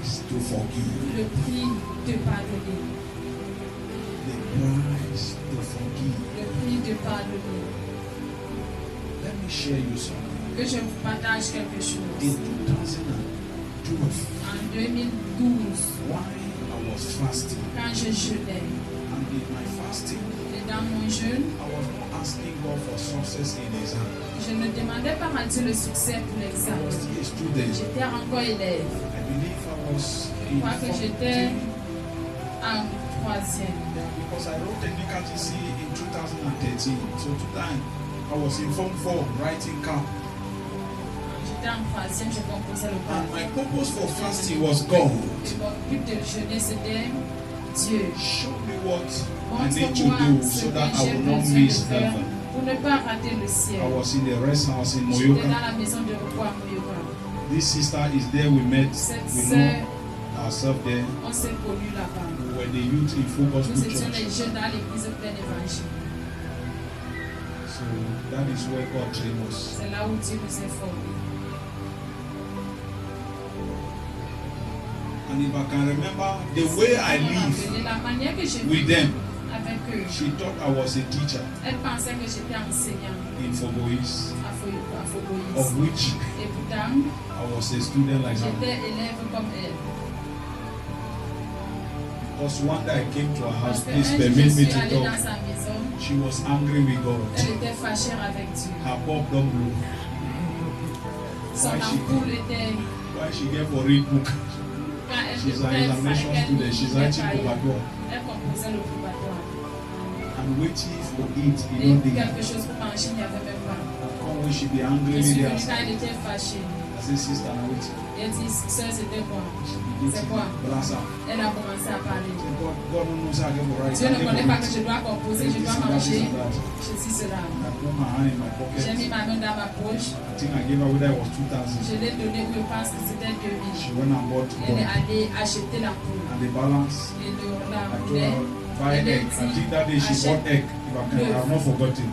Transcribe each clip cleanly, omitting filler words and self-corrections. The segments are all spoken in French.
price to forgive. Le prix de pardonner. The price to forgive. Le prix de pardonner. Let me share you something. Que je vous partage quelque chose. In 2012, En 2012, while I was fasting, quand je jeûnais, and in my fasting, et dans mon jeûne, I was not asking God for success in exam. je ne demandais pas à Dieu le succès pour I l'examen. was still a student. J'étais encore élève. I believe I was Je in crois que j'étais 14, en troisième. because I wrote technical TC in 2013. So today I was in Form 4 writing camp. J'étais en troisième, je composais le And bac. my purpose for fasting was God. Et mon but de jeûner, c'était Dieu. Show me what I need to Montre-moi do ce so que that I j'ai will not besoin de miss faire heaven. pour ne pas rater le ciel. I was in the rest house in J'étais dans Moyoka. la maison de repos à Moyoka. This sister is there. We met. Cette We sœur, know ourselves there. on s'est connus là-bas. We were the youth in Focus Nous Group étions les Church. jeunes dans l'église pleine évangile. So that is where God trained us. C'est là où Dieu nous a formés. And if I can remember the way I live La manière que j'ai with vécu them, avec eux, she thought I was a teacher elle pensait que j'étais enseignant in Fogois, à Fogoïs. of which Et pourtant, I was a student like her. j'étais élève comme elle. Because one day I came to her house, Parce que please un jour, permit je me suis allée to dans talk. sa maison, She was angry with God. elle était fâchée avec Dieu. Her bulb don't blow. Son Why she- ampoule était... Why she get for read book? Quand elle She's an était examination student. She's writing Kobato. elle composait le probatoire. And waiting for it, Et you know, quelque chose pour manger, il n'y avait même pas. come when she be angry Je suis with venue her. quand elle était fâchée. I say, sister, now wait. Elle dit, sœur, c'était quoi? She begins C'est to quoi? blast out. Elle a commencé à parler. Say, God knows how I get for right. Dieu I ne get connaît for pas que it. je dois composer, je dois This and that, manger. this and that. Je dis cela. I put my hand in my J'ai mis pocket. ma main dans ma poche. I think I gave her whether it was 2000. Je l'ai donné, je pense que c'était 2000. She went and bought Elle est God. allée acheter la poule. And the balance, Et la I told poulet. her, buy egg. I think that day she bought egg. If I can, I have not forgotten.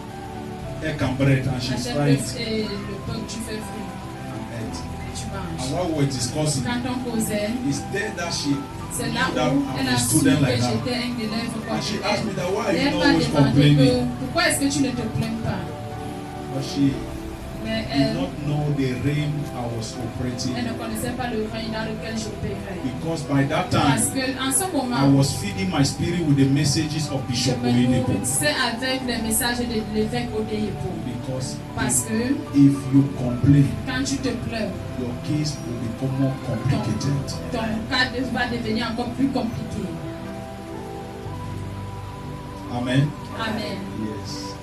Egg and bread, and she Achète fried l'œuf et le pain que tu fais frire. and ate. Et tu And manges. while we were discussing, Quand on causait, it's there that she c'est knew là that où I'm elle a a su student que like her. j'étais un élève comme And she asked me elle. that why are Et you elle not m'a always demandé complaining? que pourquoi est-ce que tu ne te plains pas? But she Mais did elle not know the realm I was ne operating in. connaissait pas le règne dans lequel j'opérais. Because by that Parce time, que en ce I moment, was feeding my spirit with the messages of je Bishop me Oyedepo. nourrissais avec les messages de l'évêque Odeyepo. Because Parce que if you complain, quand tu te pleures, your case will become more complicated. ton cas va devenir encore plus compliqué. Amen. Amen. Yes.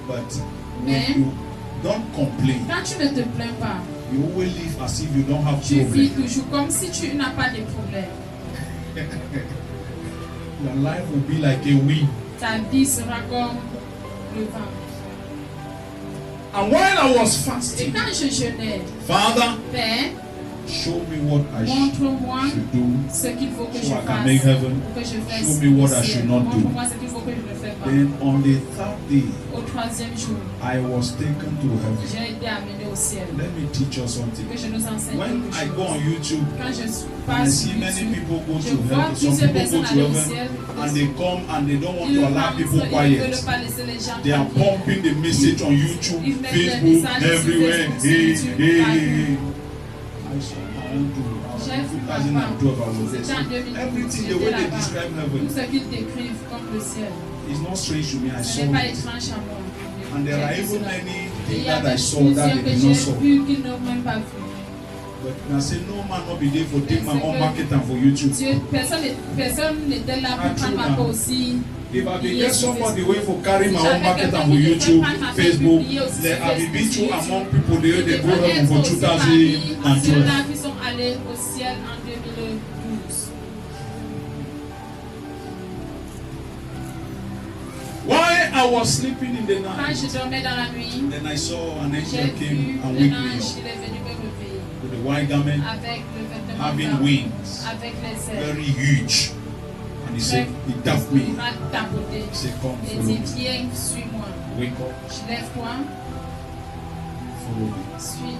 But Mais- when you don't complain, Quand tu ne te plains pas, you always live as if you don't have tu vis problem. toujours comme si tu n'as pas de problème. Your life will be like a wind. Ta vie sera comme le vent. And while I was Et fasting, quand je jeûnais, Father, Père, show me what I montre-moi should do. ce qu'il faut que So je I can fasse make heaven. pour que je fasse. Show me what I le ciel. should not do. Montre-moi ce qu'il faut que je ne fais pas. Then on the third day, Au troisième jour, I was taken to heaven. j'ai été amené au ciel. Let me teach you something. Que je nous enseigne When quelque I go on chose. YouTube, Quand je and I passe see sur many YouTube, people go je to vois heaven, some plusieurs people personnes go to aller au heaven, ciel. and they come and they don't want Ils to allow people ne veulent quiet. pas laisser les gens They are tranquilles. pumping the message on YouTube, Ils mettent des Facebook, messages sur everywhere. Facebook, Hey, sur YouTube, hey, partout. hey. I saw my own too. J'ai vu 2012, I was there. C'était en 2012, Everything, the j'étais way they là-bas. describe Tout heaven, ce qu'ils décrivent comme le ciel, is not strange to me. I ce saw n'est pas it. étrange à moi. And there are J'ai vu even cela. many Et il things y that avait I saw that plusieurs they que did j'ai not saw. vus qu'ils n'ont même pas vu. But I say, no man not be there for take my C'est own que market and for YouTube. Personne n'était là pour prendre ma part aussi. If I be Yes, get somebody yes. way for carry my Si own j'avais market quelqu'un and for qui YouTube, devrait prendre ma Facebook, publier aussi then sur I be been through Facebook, among people there, they go heaven for Peut-être aussi parmi 2012. ceux-là qui sont allés au ciel en 2012. While I was sleeping in the Quand night, je dormais dans la nuit, then I saw an j'ai angel vu came and un wake me ange, up il est venu me réveiller with a white garment, avec le vêtement having blanc, wings, avec les ailes. very huge. And he said, he tapped me. Il m'a tapoté. He said, come, Il follow dit, me. viens, suis-moi. Wake up, Je lève-toi, follow me. suis.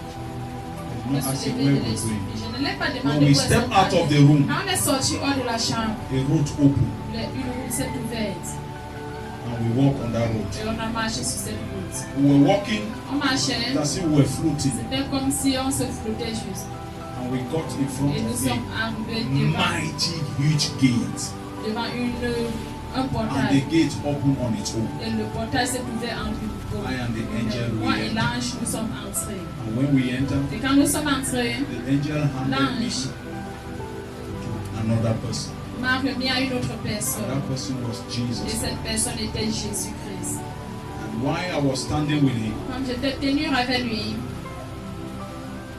And I've not asked him where we're going. Je ne l'ai pas When demandé we où est-ce step qu'on out of allait. the room, Quand on est sorti hors de la chambre, a road opened, une route s'est ouverte and we walk on that road. et on a marché sur cette route. We were walking On marchait, as if we were floating, c'était comme si on se flottait juste. and we got in front Et nous of sommes a arrivés devant mighty, huge gate, un and the portail. gate opened on its own. Et le portail s'est ouvert en plus. I and the angel Moi we et entered. l'ange, nous sommes entrés. And when we entered, Et quand nous sommes entrés, the angel handed me l'ange to another person. m'a remis à une autre And personne. that person was Et Jesus. cette personne était Jésus-Christ. And while I was standing with him, Comme j'étais tenue avec lui,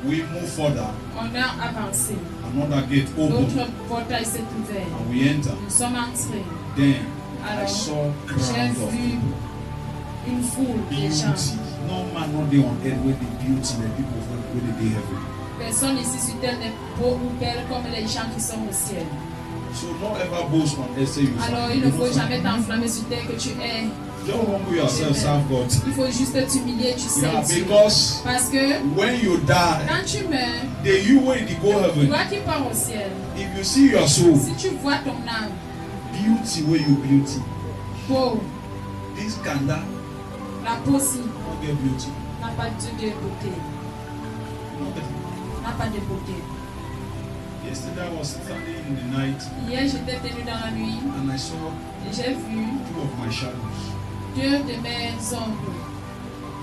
we moved further. on a avancé. Another gate opened, L'autre portail s'est ouvert. and we entered. Nous sommes entrés. Then I Alors, saw j'ai crowds of vu people. une foule de Beauty. gens. No man not there on earth where the beauty the people where they heaven. Personne ici sur terre n'est beau ou belle comme les gens qui sont au ciel. So don't ever boast on earth say you Alors find. il ne faut jamais t'enflammer sur terre que tu es. Don't humble yourself, serve God. Il faut juste t'humilier, tu sais. Yeah, Dieu. because Parce que when you die, quand tu meurs, the you when you go heaven. toi qui pars au ciel, If you see your soul, si tu vois ton âme beauty where you beauty. beau, This candle la peau ci not get beauty. n'a pas de beauté. Not get- N'a pas de beauté. Yesterday I was standing in the night Hier, j'étais tenue dans la nuit and I saw et j'ai vu two of my shadows. deux de mes ombres.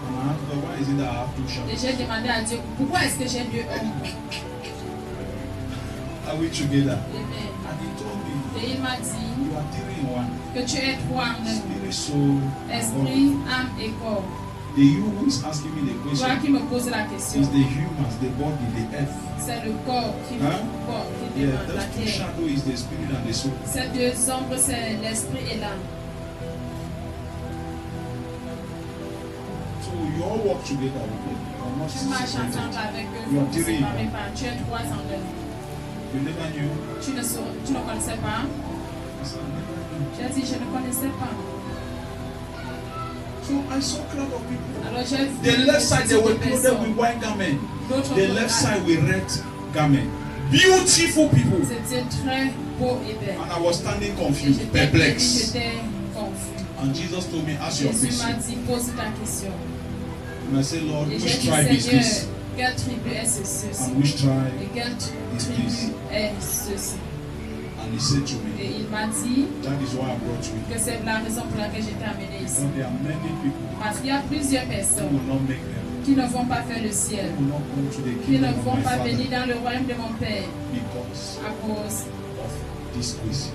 And I asked God, why is it that I have two Et shadows? j'ai demandé à Dieu, pourquoi est-ce que j'ai deux ombres? Are we together? Amen. And he told me, Et il m'a dit you are three in one. que tu es trois en un. Spirit, soul, and Esprit, body. âme et corps. The you who is asking me the Toi question qui me poses la question, is the humans, the body, the earth. c'est le corps qui Hein? qui Yeah, demande la those two terre. shadows is the spirit and the soul. Ces deux ombres, c'est l'esprit et l'âme. So you all walk together with them. You are not Tu marches ensemble separated. avec eux, You are vous ne three in séparez one. pas. Tu es trois en un. You never knew. Tu ne connaissais pas. I said, I never knew. J'ai dit, je ne connaissais pas. So I saw a crowd of people. Alors j'ai vu The left side they were des clothed personnes. with white garment. L'autre The côté, left side with red garment. Beautiful people. c'était très beau et belle. And I was standing Et confused, j'étais perplexed. confus. And Jesus told me, ask your Jésus m'a question. dit, pose ta question. And I said, Lord, Et which j'ai dit, tribe is Seigneur, this? quelle tribu est ceci? And which Et tribe? quelle Is tribu this? est ceci? And he said to Et me, il m'a dit that is why I brought you. que c'est la raison pour laquelle j'étais amené ici. So there are many people Parce qu'il y a plusieurs who personnes will not make them. qui ne vont pas faire le ciel, Who will not come to the qui ne kingdom of vont my pas Father venir dans le royaume de mon Père because à cause of this question.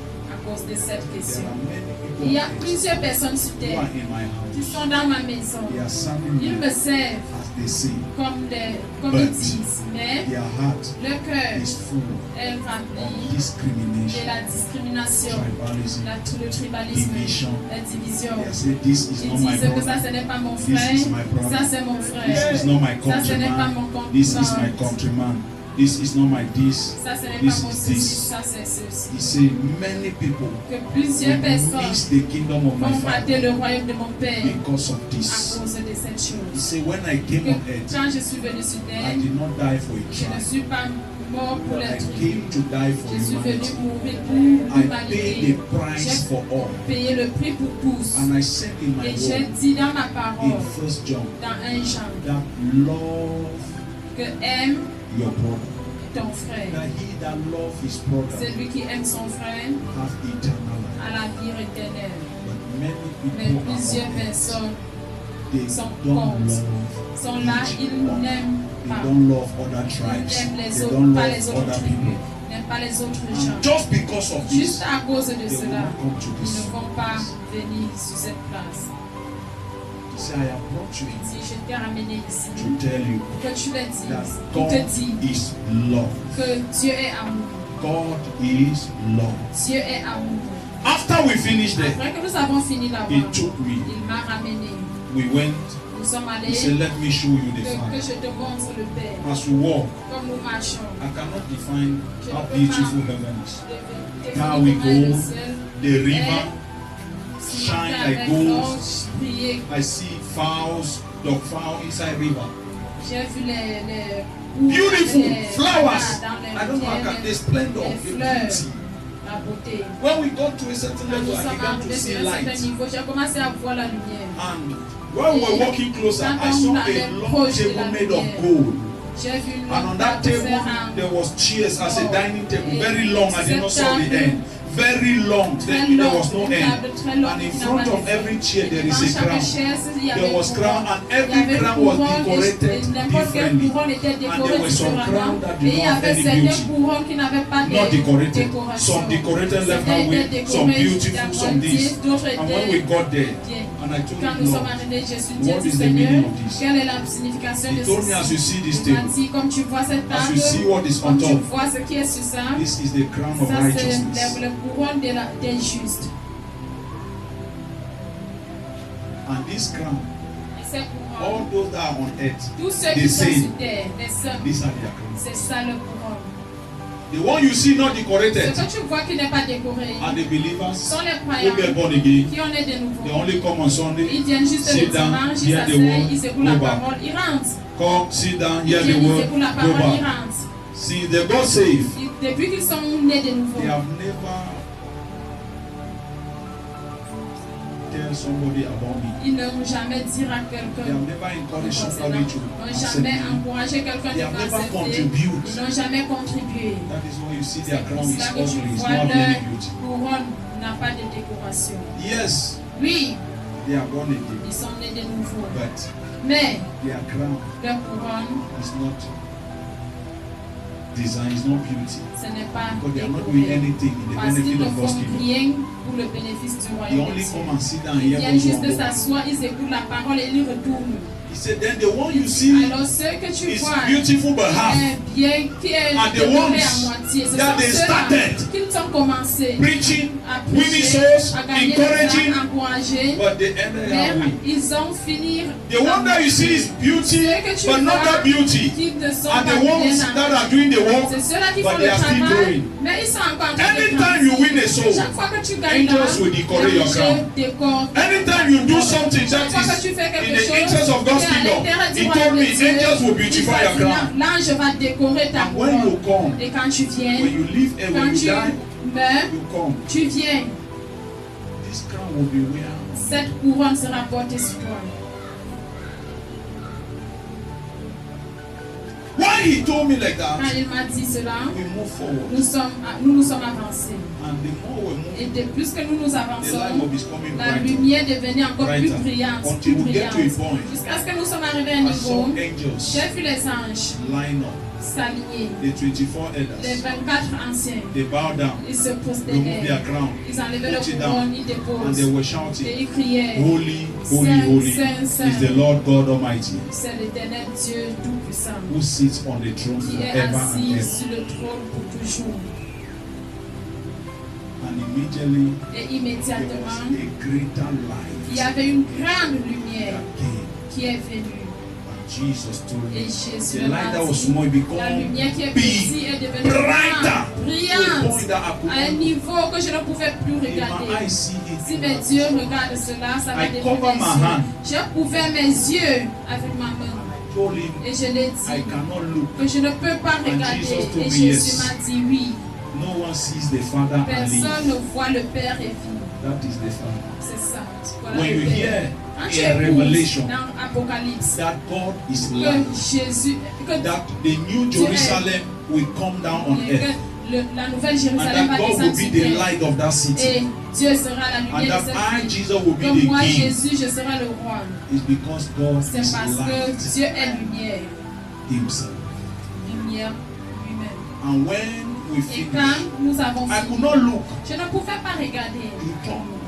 de cette There question. are many people Il y a on earth plusieurs personnes sur who terre are in my qui house. sont dans ma maison. They are serving Ils me me servent as they say. comme ils But disent, mais Their heart le cœur is full est of rempli de discrimination, la discrimination, tribalism. le tribalisme, Division. la division. They say this is Ils not my disent que ça brother. ce n'est pas mon This frère, is my brother. ça c'est mon This frère, is not my ça ce n'est pas mon countryman. This is my concurrent, countryman. This is not my this. ça ce n'est This pas mon is ceci, this. ça c'est ceci. He say many people Que plusieurs will personnes miss the kingdom of my vont rater Father le royaume de mon Père because of à this. cause de cette He chose. say when I came Que on earth, quand je suis venu sur I terre, did not die for a je ne tribe. suis pas mort pour I les tribus. came to die for Je suis venu humanity. mourir pour I paid l'humanité. the price for all. J'ai payé le prix pour tous. And I said in my Et j'ai word dit dans ma in parole, 1 John dans 1 Jean, that love que aime your brother. ton frère. That he that love his brother Celui qui aime son frère have eternal life. a la vie éternelle. But many Mais people are plusieurs on earth. personnes They sont don't contre. love sont là, each ils one. n'aiment They pas. don't love other Ils tribes. n'aiment les They autres, don't pas love les autres other tribus. people. Ils n'aiment pas les autres And gens. just because of Juste this, à cause de they will cela, not come to ils this. ne vont pas venir sur cette place. He said, I have brought you Si je t'ai ramené ici, to tell you que tu le dises, that pour te God dire is love. que Dieu est amour. God is love. Dieu est amour. After we finished there, Après que nous avons fini là-bas, he took me. il m'a ramené. We went. Nous sommes He allés, said, let me show you the que Father. je te montre le Père. As we walk, Comme nous marchons, I cannot define how beautiful heaven is. je Now we définis comment go, le ciel The river est, shine avec like gold. l'ange briller. I see fowls, dog fowl inside river. J'ai vu Beautiful les flowers. dans les I don't know how can the splendor, les the fleurs, beauty. la beauté. When we got to a certain Quand nous level, I sommes began to arrivés see sur un certain light. niveau, j'ai commencé à voir la lumière. And when we were walking closer, Quand I on saw allait a long proche de la table made lumière, of gold. j'ai vu une And on that table table, faire there was chairs as a Oh. dining table, Et very long. I did not saw the cette end. Very long. très There longue, was no une end. table très longue And in qui n'a front pas of de every fin. chair, there Et is devant a chaque crown. chaise, il y avait There was une crown, couronne. and Il y every avait crown une was couronne decorated et n'importe quelle differently. couronne était And there décorée were some différemment. crowns that Et did il y not have avait any certaines beauty. couronnes qui n'avaient pas Not de decorated. décoration. Some decorated left Certaines hand way, étaient some décorées beautiful, some this. d'autres And when we étaient got there, bien. and I told Quand him, nous sommes no, arrivés, je suis what dit, is the Seigneur, meaning of this? quelle est la signification He de told me, as you ceci? see this Il m'a table, dit, comme tu vois cette as you see table, what is on comme tu top, vois ce qui est sur ça, this is the crown of ça c'est righteousness. le couronne des justes. And this crown, Et ces couronnes, all those that are on earth, tous ceux they qui sont say, sur terre, les hommes, these are their crowns. c'est ça le couronne. The one you see not decorated Ce que tu vois qui n'est pas décoré, are the believers sont les who croyants get born again. qui en est de They nouveau. only come on Sunday, Ils viennent juste le sit down, dimanche, ils hear the s'asseyent, word, ils écoutent la go back. parole, ils rentrent. Come, sit down, Ils hear the viennent, ils word, écoutent la go parole, ils back. rentrent. See, they got saved. Depuis qu'ils sont nés de nouveau, They have never tell somebody about me. ils n'ont jamais dit à They quelqu'un. have never encouraged somebody Ils to n'ont accept jamais me. encouragé quelqu'un They de have never m'accepter. contributed. Ils n'ont jamais contribué. That is why you see their C'est crown pour is cela que tu ugly. It's vois not leur any beauty. couronne n'a pas de décoration. Yes, Oui, they are born again, ils sont nés de nouveau. but Mais their crown leur couronne, is not design, is not beauty. ce n'est pas Because they are not doing décoré. anything in the Parce qu'ils benefit ne of God's font kingdom. rien pour le bénéfice du They royaume de only Dieu. come and sit down Ils here. viennent juste de s'asseoir, ils écoutent la parole et ils retournent. He said, then the one you see Alors ceux que tu is vois beautiful but half. est bien, qui est And the décoré ones à moitié, ce that sont they ceux-là started qui ont commencé Preaching, à winning prêcher, souls, à gagner des encouraging, âmes, à encourager, but they ended mais halfway. ils ont fini. The one that you see is beauty, Ceux que tu but not vois that beauty. qui ne sont And pas the bien ones that are engagés. doing the work, C'est ceux-là qui but font they le are still travail, growing. mais ils sont encore en train de Anytime you grandir. win a soul, Chaque fois que tu gagnes angels will decorate les your anges crown. décorent. Anytime you do something Chaque fois que that tu fais is in quelque the chose, interest of God's qui est à kingdom, l'intérêt du he royaume told me de Dieu, angels will beautify your crown. l'ange va décorer ta And when you couronne. come, Et quand tu viens, when you live and when quand you tu die, meurs, you come. tu viens. This crown will be where Cette couronne sera portée sur toi. Why he told me like Quand that, il m'a dit cela, we move forward. nous nous sommes avancés. And the more we Et move, de plus que nous nous the light avançons, will be becoming la brighter. lumière devenait encore plus Brighter. brillante, Until plus we get to a brillante. point. Jusqu'à ce que nous sommes arrivés à un I saw niveau, angels j'ai vu les anges line up. s'aligner. The 24 Les elders, 24 anciens, they bow down, ils se remove prosternaient. their crown, Ils enlevaient put it le couronne, down, ils and they déposent. were Et shouting, ils criaient, Holy, holy, Saint, holy Saint, Saint. is the Lord God Almighty, c'est l'éternel Dieu Tout-Puissant, who sits on the throne qui est forever and assis ever. sur le trône pour toujours. And immediately, Et there was immédiatement, a greater il y light avait une grande lumière that came. qui est venue. And Jesus told Et me, Jésus the light that was m'a small dit, become la lumière qui est big, petite est devenue brighter, grande, to a brillante, point that I à un could niveau que je ne pouvais plus if my regarder. eyes see it. Si mes yeux regardent cela, ça va I devenir cover mes my yeux. hand. J'ai couvert mes yeux avec ma main. I told him, Et je l'ai I dit cannot look. que je ne peux pas And regarder. Jesus told Et me Jésus yes. m'a dit oui. No one sees the Father and Personne lives. ne voit le Père et vit. That is the Father. C'est ça. Voilà When le you Père. hear Quand tu in écoutes Revelation dans Apocalypse that God is que light, Jésus, que that the new Jerusalem will come down on que earth, la nouvelle and Jérusalem that va God will descendre be sur the terre. light of that city, Et Dieu sera la and lumière de that cette I, ville. Jesus, will be Comme moi, the King. Jésus, je serai le roi. It's because God C'est is parce que light Dieu est lumière. Himself. Lumière lui-même. And when we Et finish, quand nous avons I could fini, not look. je ne pouvais pas regarder.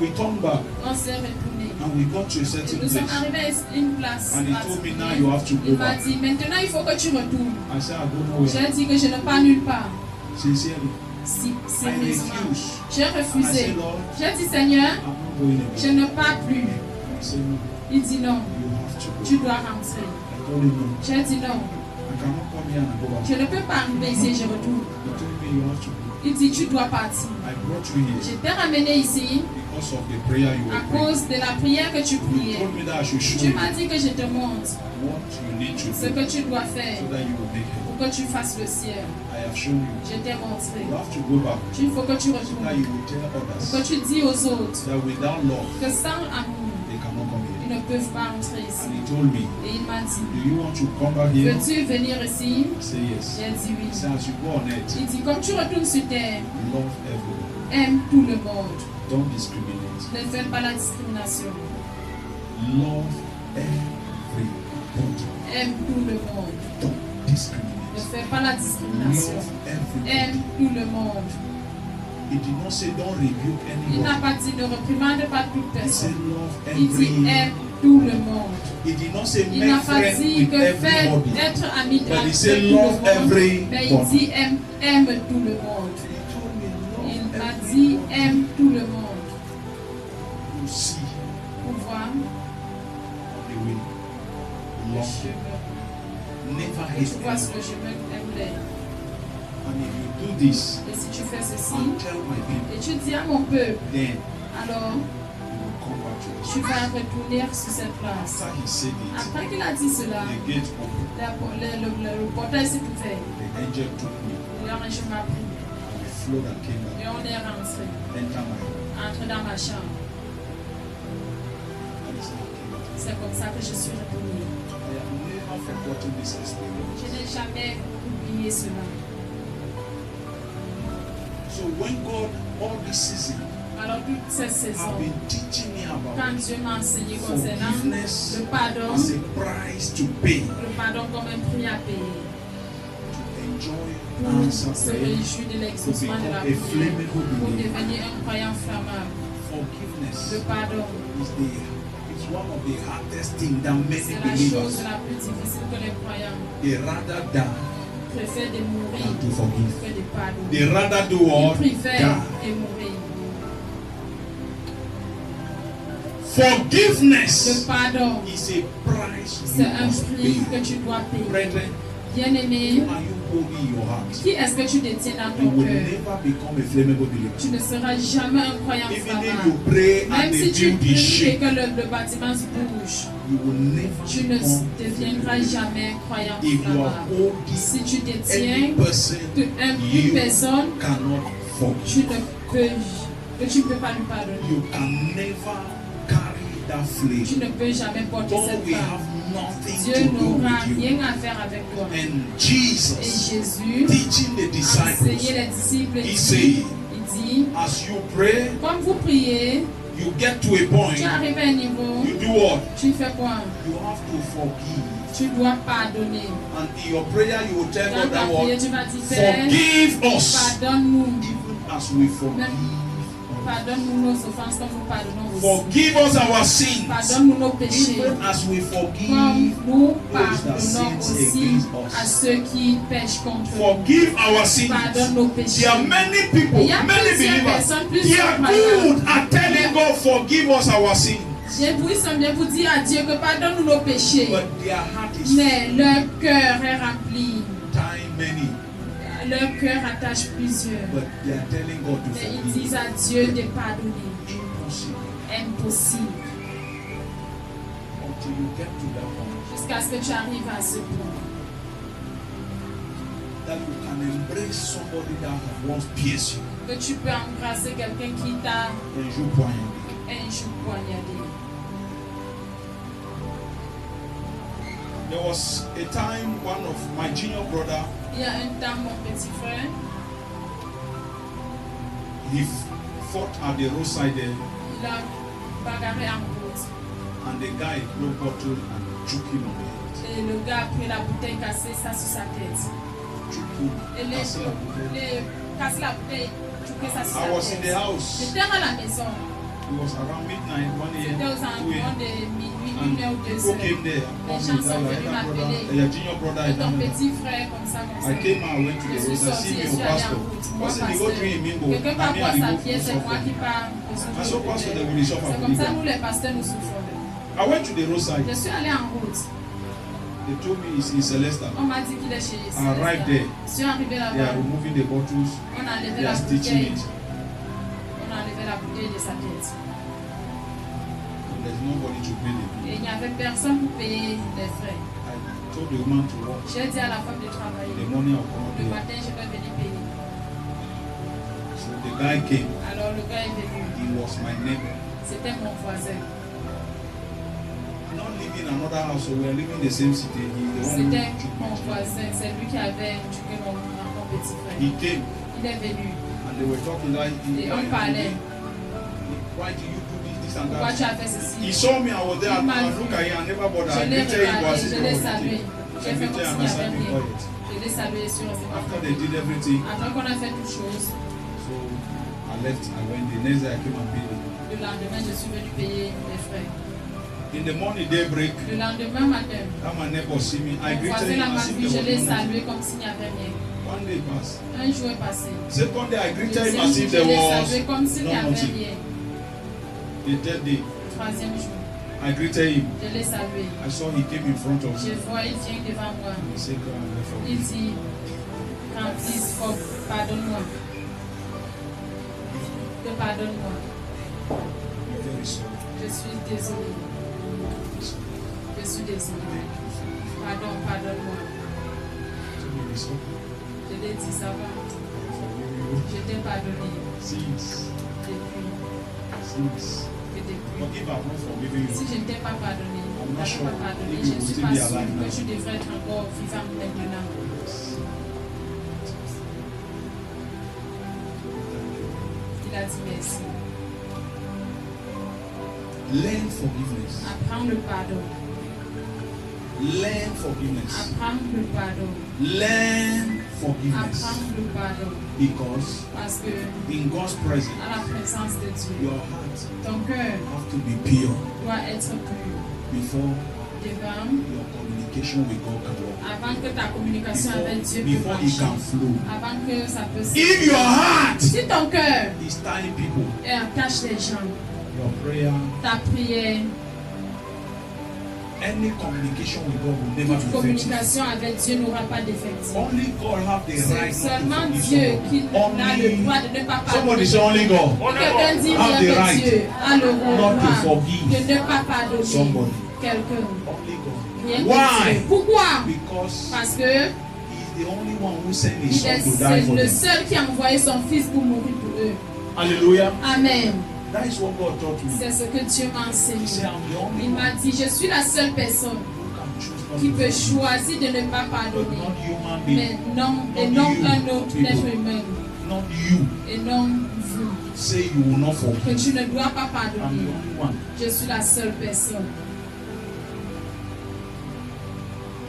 We turned back, On s'est retourné. and we got to a Et certain nous sommes place. arrivés à une place. And he told me, now you have to Il go m'a back. dit, maintenant il faut que tu retournes. I said, I don't know where. J'ai dit que je ne pars nulle part. Sincerely, Si, I sérieusement. refuse. J'ai And I refusé. said, Lord, J'ai dit, Seigneur, I'm not going je again. ne pars plus. I said, no, Il dit non, you have to go. tu dois rentrer. I told him, no, J'ai dit non, I cannot come here and go back. je ne peux pas arriver ici et je retourne. He told me, you have to go. Il dit, tu dois partir. I brought you here Je t'ai ramené ici because of the prayer you à were praying. cause de la prière que tu You priais. told me that I should show Tu you m'as dit que je te montre what you need to ce do que tu dois faire so that you will make it. faut que tu fasses le ciel. I have shown you. Je t'ai montré. You have to go back. Il faut que tu Now retournes. you will tell Faut que others tu dis aux autres that without love, que sans amour, they cannot come ils here. ne peuvent pas entrer ici. And he told me, Et il m'a dit, do you want to come back here? veux-tu venir ici? I say yes. J'ai dit oui. He said, as you go on earth, Il dit, comme tu retournes sur terre, love everyone. aime tout le monde. Don't discriminate. Ne fais pas la discrimination. Love everybody. Aime tout le monde. Don't Ne discriminate. fais pas la discrimination. Love Aime everybody. tout le monde. He did not say don't rebuke Il n'a anyone. pas dit ne reprimande pas toute He said personne. love Il dit everybody. aime tout le monde. He did not say Il n'a make pas friends dit with que faire everybody. être ami But he avec said tout le love monde. everybody. Mais il dit aime tout le monde. He told me Il love m'a dit everybody. aime tout le monde. You see Pour voir the way. le Love. chemin. Never Et tu hate vois sur anyone. le chemin aime-les. And if you do this Et si tu fais ceci, and tell my people, et tu dis à mon peuple, then alors you will come back to tu this. vas retourner sur cette place. After he said it, Après qu'il a dit cela, the gate opened. le portail s'est ouvert. The angel took me. L'ange m'a pris. And we flowed and came Et back. on est rentré. Enter my room. Entre dans ma chambre. And he said, okay. C'est comme ça que je suis retournée. I have never forgotten this experience. Je n'ai jamais oublié cela. So when God, all this season, Alors toutes ces have saisons, been teaching me quand about Dieu m'a enseigné concernant forgiveness le pardon as a price to pay, comme un prix à payer, to enjoy pour answer se prayer, réjouir de l'exaucement de la become a prière, flaming pour believer. devenir un croyant flammable. Forgiveness Le pardon, is one of the hardest things that many c'est la chose believers la plus difficile que les croyants they rather die préfèrent de mourir than to forgive. que de pardonner. They rather do Ils what? préfèrent Die. de mourir. Forgiveness Le pardon, is a price c'est you un must prix pay. que tu dois payer. Brethren, Bien-aimé, who are you holding in your heart? qui est-ce que tu détiens dans You ton will cœur? never become a flammable believer. Tu ne seras jamais un croyant Even if flammable. you pray and Même the si tu building pries et shake, que le bâtiment se bouge, you will never tu ne become deviendras jamais un croyant if you are flammable. holding Si tu any détiens person une you personne, cannot tu forgive. ne peux pas lui pardonner. You can never carry that flame. Tu ne peux jamais porter God cette will flamme. have nothing Dieu to do n'aura with you. rien à faire avec toi. And Et Jesus, Jésus teaching the a enseigné disciples, les disciples. he Il said, dit, as you pray, comme vous priez, you get to a point, tu arrives à un niveau, you do what? tu fais quoi? You have to forgive. Tu dois pardonner. And in your prayer, you will tell Dans God ta that prière, what? tu vas dire, Père, Forgive us, pardonne-nous. even as we forgive. Pardonne-nous nos offenses comme nous pardonnons aussi. Forgive us our sins, Pardonne-nous nos péchés. even as we Comme forgive. nous that pardonnons sins aussi against us. à ceux qui pêchent contre nous. Forgive our sins. Pardonne nos péchés. There are many people, Il y a many plusieurs believers, personnes, they plusieurs are croyants. good at telling God, forgive us our sins. Ils sont bien pour dire à Dieu que pardonne-nous nos péchés. But their heart is Mais leur cœur est rempli. time many. Leur cœur attache plusieurs. But they are telling God to Mais ils forgive. disent à Dieu de pardonner. Impossible. Impossible. Until you get to that point Jusqu'à ce que tu arrives à ce point. that you can embrace somebody that once pierced you Que tu peux embrasser quelqu'un qui t'a and you poignardé. un jour poignardé. There was a time one of my junior brother, Il y a un temps, mon petit frère, he fought at the roadside there, il a bagarré en route. and the guy broke bottle and took him on the head. Et le gars a pris la bouteille cassée, ça sur sa tête. Took him, Et cassé la bouteille. casse la bouteille, choqué ça sur I sa was in the tête. house. J'étais à la maison. It was around midnight, 1 C'était aux a.m., 2 environs a.m. de minuit, And 1 ou 2 people heures. came there. Les gens sont venus m'appeler. Your junior brother, Et I ton don't know. petit frère, comme ça, comme ça. I came out, went to Je the suis road, I sorti, see je me suis a allé en pastor. route. Moi, Pastor, they go pasteur. drink in Mimbo. Quelqu'un va And me boire and the sa go pièce, c'est moi qui suffer. pars. I saw pastor, they will suffer. C'est comme ça, nous les pasteurs, nous souffrons. I went to the roadside. Je suis allé en route. They told me it's in Celesta. On m'a dit qu'il est chez I arrived there. Je suis arrivé They are là-bas. removing the bottles. On a enlevé They la are stitching bouteille. it. On a enlevé la bouteille de sa tête. There's nobody to pay the bill. Et il n'y avait personne pour payer les frais. I told the woman to work. J'ai dit à la femme de The travailler. money will come Le here. matin, je vais venir payer. So the guy came. Alors le gars est venu. He was my neighbor. C'était mon voisin. Not living in another house, so we are living in the same city. He the one who C'était took mon my child. voisin. C'est lui qui avait tué mon petit frère. He came Il est venu. and they were talking like, Et on parlait. why do you do this and Pourquoi that? tu as fait He ceci? saw me, I was there, Il m'a I vu. look at him, I never bothered. Je I l'ai greeted him, regardé, but je l'ai salué. J'ai fait comme everything s'il n'y and I avait be rien. quiet. Je l'ai salué sur ses After parents. they did everything, Après qu'on a fait toutes choses, so I left, I went. The next day I came and paid him. le lendemain, je suis venu payer mes frais. In the morning daybreak, Le lendemain matin, that my neighbor see me, I mon greeted voisin him là and m'a said vu, je l'ai there was no salué comme s'il n'y avait rien. One day passed. Un jour est passé. Second day I Le greeted him deuxième as jour, if je there l'ai was salué comme s'il n'y no avait nothing. rien. The third day, Le troisième jour, I greeted him. je l'ai salué. I saw he came in front of Je me. vois, il vient devant moi. He said, "Go and wait for Il me." dit, Francis, pardonne-moi. Pardonne-moi. I'm very sorry. Je suis désolé. Je suis désolé. Pardon, pardonne-moi. So he was okay. Je l'ai dit, ça va. I Je t'ai pardonné. forgive you. Since Et depuis. forgive, I've not forgiven Si you. je ne t'ai pas pardonné, I'm je not ne sure pas pardonné, if je you ne will suis still pas be sûre alive que now. tu devrais être encore vivant maintenant. Il a dit merci. Learn forgiveness. Apprends le pardon. Learn forgiveness. Apprends le pardon. Learn forgiveness. Apprends le pardon. Because Parce que in God's presence, à la présence de Dieu, your heart ton cœur have to be pure doit être pur. before Devant, your communication with God can work. avant que ta communication avec Dieu puisse Before it can marcher. flow. Avant que ça puisse. If your heart Si ton cœur is tying people, attache les gens, your prayer, ta prière, any communication with God will never toute be effective. communication avec Dieu n'aura pas d'effectif. Only God have the C'est right seulement not to Dieu forgive qui a le somebody. droit de ne pas Somebody pardonner. say only God. Si quelqu'un dit Have bien the que right Dieu a le not to droit forgive de ne pas pardonner somebody. quelqu'un. Only God. Rien que Why? Dieu. Pourquoi? Because Parce que He's the only one who sent His il Son est to die c'est for le them. seul qui a envoyé son fils pour mourir pour eux. Hallelujah. Amen. That is what God taught me. C'est ce que Dieu m'a He said, enseigné. I'm the only Il one m'a dit, je suis la seule personne who can choose not qui to peut forgive, choisir de ne pas but pardonner. not human being, Mais non, et non un autre être humain. not you. Et non vous. Say you will not Que forgive. tu ne dois pas I'm the pardonner. only one. Je suis la seule personne.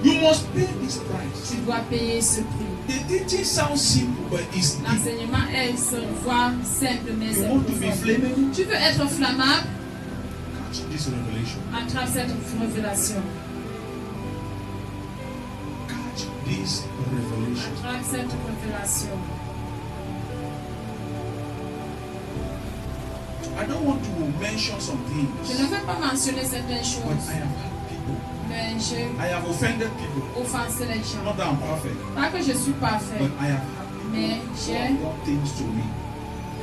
You must pay this price. Tu dois payer ce prix. The teaching sounds simple, but it's deep. L'enseignement est sur une voie simple, mais You c'est want to be profond. flaming? Tu veux être flammable? Catch this revelation. Attrape cette révélation. Catch this revelation. Attrape cette révélation. I don't want to mention some Je things, ne veux pas mentionner certaines but choses, I have had people. mais j'ai I have offended people. offensé les gens. Not that I'm perfect, Pas que je suis parfait, but I have had people mais who j'ai have done things to me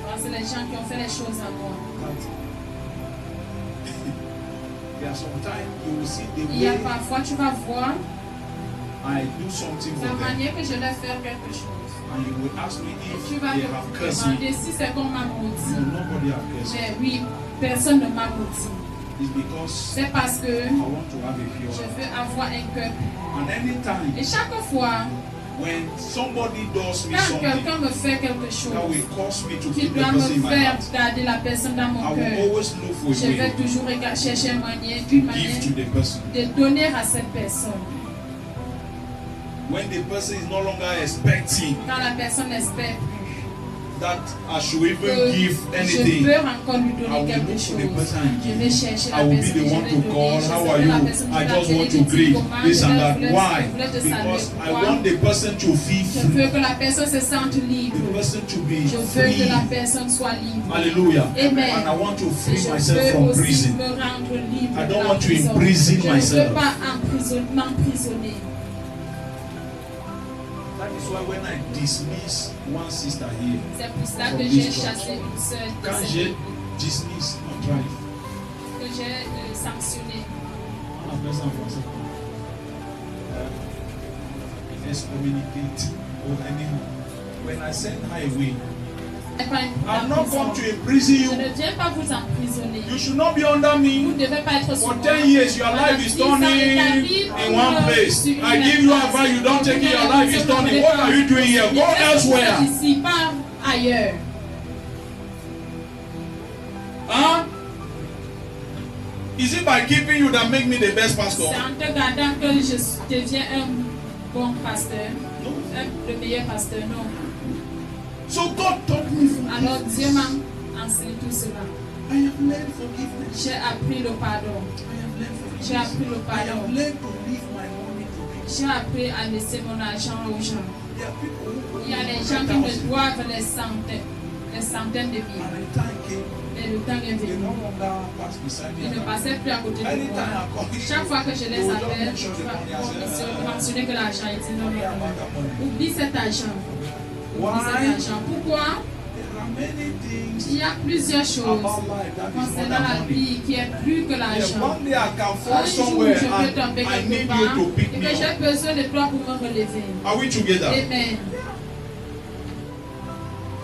offensé les gens qui ont fait les choses à moi. that there are sometimes you will see the Il y a way parfois, tu vas voir I do something la for them, manière que je vais faire quelque chose. and you will ask me Et if tu vas they te have cursed me. demander si c'est qu'on m'a No, maudit. nobody have cursed me. Mais oui, personne ne m'a maudit. It's because C'est parce que I want to have a pure je heart. veux avoir un cœur. And anytime Et chaque fois, when somebody does me quand something quelqu'un me fait quelque that chose will cause me to qui keep the doit person in me my faire heart, garder la personne dans I mon will cœur, always look for je a vais way toujours chercher une manière to give to de the person. donner à cette personne. When the person is no longer expecting Quand la personne espère that I should even que give je anything, peux encore lui I donner will quelque look chose, for the person and je give. vais chercher I la will be personne, the je one vais to donner, call. je How serai are la you? personne qui I va just appeler, want qui to dit greet comment, this je and vais that. vous Why? laisser te saluer. Because I Pourquoi? want the person to feel Je free, veux que la personne se sente the libre. person to be Je veux que free. la personne soit libre. Hallelujah. Amen. And I want to Et free je myself veux from aussi prison. me rendre libre. I de don't la want to prison. imprison Je ne myself. veux pas m'emprisonner. That is why when I dismiss one sister here, C'est pour cela From que this j'ai church. chassé une sœur de quand cette j'ai église, dismiss, not drive. que j'ai sanctionné. On appelle ça en français. excommunicate or anyhow. When I send her away, C'est pas une I'm not prison. going to imprison Je you. ne viens pas vous emprisonner. You should not be under Vous me. ne devez pas être sous For moi. 10 years, your life is turning in one place. I give you advice, you don't take it, your life is turning. What are you doing here? Go elsewhere. Ici, pas ailleurs. Huh? Is it by keeping you that make me the best pastor? C'est en te gardant que je deviens un bon pasteur. No. Le meilleur pasteur, non. So God taught me forgiveness. Alors Dieu m'a enseigné tout cela. I have learned forgiveness. J'ai appris le pardon. I have learned forgiveness. J'ai appris le I have pardon. learned to leave my money to people. J'ai appris à laisser mon argent aux gens. There are people who Il y a des gens qui me doivent les centaines de and mille. the time came, Et le temps est they venu. no longer pass beside Ils me. ne passaient plus à côté de Anytime I moi. call you, Chaque fois que je they les will just appelle, mention the money. I say, ils mentionnaient que l'argent était non, money non, about non. that money. Oublie cet argent. Oublie cet Why? argent. Pourquoi? There are many things Il y a plusieurs choses about life that is more concernant than la money. vie qui est plus que Yeah, l'argent. one day I can Un fall jour, somewhere je peux and tomber I quelque need part you to pick et me que j'ai up. besoin de toi pour me relever. Are we together? Amen.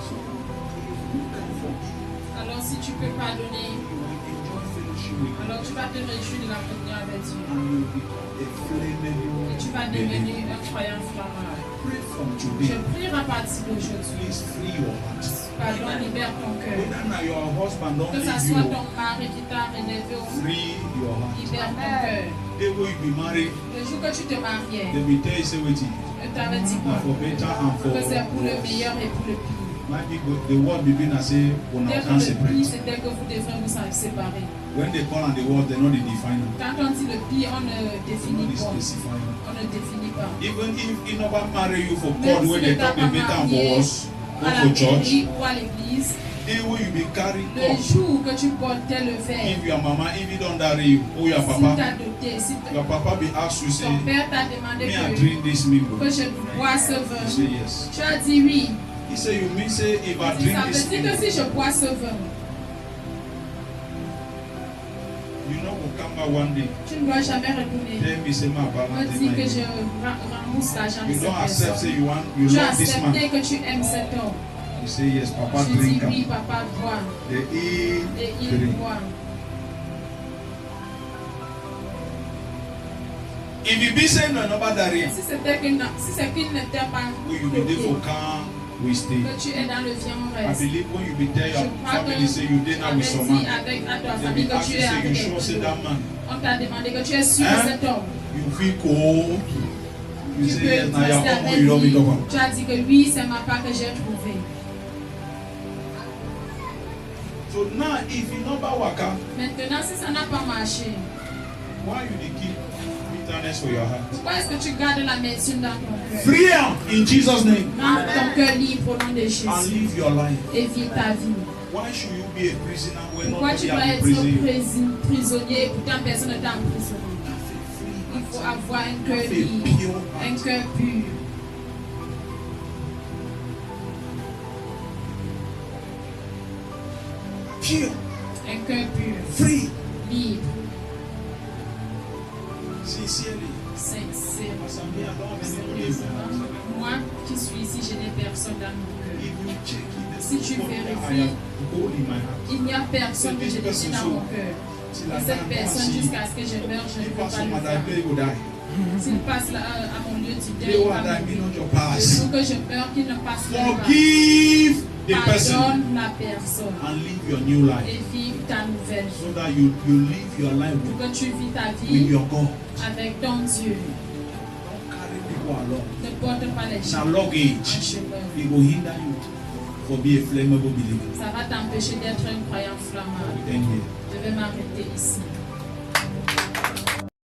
So, if you can forgive, Alors si tu peux pardonner, you will enjoy fellowship with God. alors tu vas te réjouir de la communion avec Dieu. And you will become a flammable Et tu vas devenir believer. un croyant flammable. Pray from Je today. prie à partir d'aujourd'hui. Please free your heart. Pardon, libère ton cœur. Whether now your husband don't Que ça leave soit you, ton mari qui t'a énervé ou free your heart. libère ton cœur. The way you be married, Le jour que tu te mariais, they will tell you say waiting. je t'avais dit Now for better and for que c'est pour le worse. meilleur et pour le pire. Maybe the word begin and say, "Well, now Dès can't que le pire, separate." c'était que vous devrez vous séparer. When they call on the word, they know they define it. Quand on dit le pire, on ne They définit know they pas. specify it. On ne définit pas. Even if he never marry you for Même God, si when ne they t'a talk pas the better and for marié us, à go la for church, mairie ou à l'église, the way you be carried le up. jour que tu portais le verre, If your mama, if he don't marry you, or your si papa, t'as doté, si your papa be asked you say, ton père t'a demandé "Me I que drink this milk." je bois ce You vin, say yes. tu as dit oui. He say you mean say if I Si drink ça veut this dire que milk, si je bois ce vin, you know will come back one day. tu ne dois jamais retourner. Tell me say my Me balance dis que is je mine. rembourse l'argent de You cette don't accept say personne. you Tu as love this man. accepté que tu aimes cet homme. You say yes, papa Tu dis drink oui, am. papa boit. They eat, Et il drink. boit. If you be saying no nobody there, Si c'est qu'il ne t'a pas will you be there for bloqué, calm? We stay. que tu es dans le bien I reste. believe when you be there, Je your crois que family say you did not with tu some avais dit man. avec à ta They famille be que ask tu you es say you avec sure say that man. on t'a demandé que tu es sûr Hein? de cet homme. You feel cold. You Tu say peux yes, now your rester uncle avec you don't be lui. talking. Tu as dit que oui, c'est ma part que j'ai trouvé. So now if you know about waka, Maintenant, si ça n'a pas marché, why you dey keep bitterness for your heart? pourquoi est-ce que tu gardes l'amertume dans ton cœur? Free am in Jesus' name Rends ton cœur libre au nom de and Jésus live your life. et vis ta vie. Why should you be a prisoner when Pourquoi tu nobody dois has être imprisoned you? prisonnier et pourtant personne ne t'a emprisonné? Il faut avoir un cœur Have a libre, pure un heart. cœur pur. Pure, Un cœur pur, free, libre, sincerely. sincère. As I'm here, I don't have anybody in my Sérieusement, heart. moi qui suis ici, je n'ai personne dans mon cœur. If you check it, Si tu I vérifies, have gold in my heart. il n'y a personne que je détient dans mon cœur. Till I Et cette die, personne, see, jusqu'à ce que je meure, je ne if peux pas person le had faire. died, he would die. S'il passe là, à mon lieu du They deuil, il will va die, me mourir. not your Le past. jour que je meurs, qu'il ne passe même pas. Forgive the person Pardonne la personne and live your new life et vive ta nouvelle so vie. that you live your life Pour que tu vis ta with vie your God. avec ton Dieu. Don't carry people along. Ne porte pas les Now, gens luggage, en chemin. it will hinder you for be a flammable believer. Ça va t'empêcher d'être un croyant flammable. Thank you. Je vais m'arrêter ici.